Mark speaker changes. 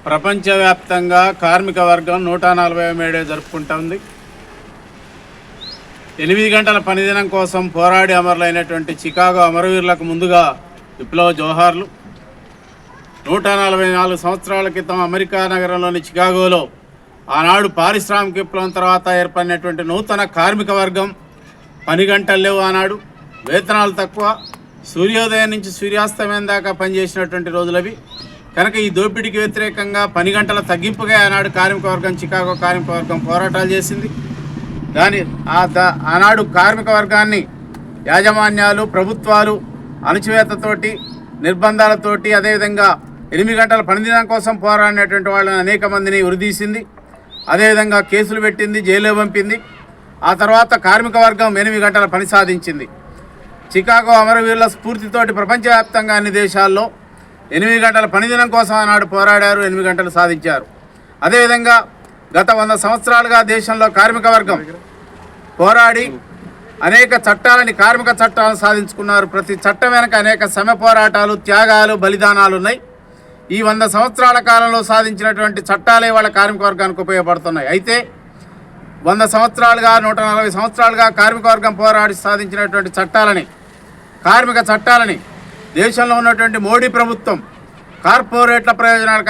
Speaker 1: ప్రపంచవ్యాప్తంగా కార్మిక వర్గం 140వ మేడే జరుపుకుంటోంది. 8 గంటల పనిదినం కోసం పోరాడి అమరులైనటువంటి చికాగో అమరవీరులకు ముందుగా విప్లవ జోహార్లు. 144 సంవత్సరాల క్రితం అమెరికా నగరంలోని చికాగోలో ఆనాడు పారిశ్రామిక విప్లవం తర్వాత ఏర్పడినటువంటి నూతన కార్మిక వర్గం పని గంటలు లేవు. ఆనాడు వేతనాలు తక్కువ, సూర్యోదయం నుంచి సూర్యాస్తమయం దాకా పనిచేసినటువంటి రోజులవి. కనుక ఈ దోపిడీకి వ్యతిరేకంగా పని గంటల తగ్గింపుగా ఆనాడు కార్మికవర్గం, చికాగో కార్మికవర్గం పోరాటాలు చేసింది. ఆనాడు కార్మిక వర్గాన్ని యాజమాన్యాలు, ప్రభుత్వాలు అణచివేతతోటి, నిర్బంధాలతోటి, అదేవిధంగా 8 గంటల పనిదినం కోసం పోరాడినటువంటి వాళ్ళని అనేక మందిని ఉరిదీసింది. అదేవిధంగా కేసులు పెట్టింది, జైలు పంపింది. ఆ తర్వాత కార్మిక వర్గం 8 గంటల పని సాధించింది. చికాగో అమరవీరుల స్ఫూర్తితోటి ప్రపంచవ్యాప్తంగా అన్ని దేశాల్లో 8 గంటల పనిదినం కోసం ఆనాడు పోరాడారు, 8 గంటలు సాధించారు. అదేవిధంగా గత 100 సంవత్సరాలుగా దేశంలో కార్మిక వర్గం పోరాడి అనేక చట్టాలని, కార్మిక చట్టాలను సాధించుకున్నారు. ప్రతి చట్టం వెనక అనేక శ్రమ పోరాటాలు, త్యాగాలు, బలిదానాలు ఉన్నాయి. ఈ 100 సంవత్సరాల కాలంలో సాధించినటువంటి చట్టాలే వాళ్ళ కార్మిక వర్గానికి ఉపయోగపడుతున్నాయి. అయితే 100 సంవత్సరాలుగా, 140 సంవత్సరాలుగా కార్మిక వర్గం పోరాడి సాధించినటువంటి చట్టాలని, కార్మిక చట్టాలని దేశంలో ఉన్నటువంటి మోడీ ప్రభుత్వం కార్పొరేట్ల ప్రయోజనాలకు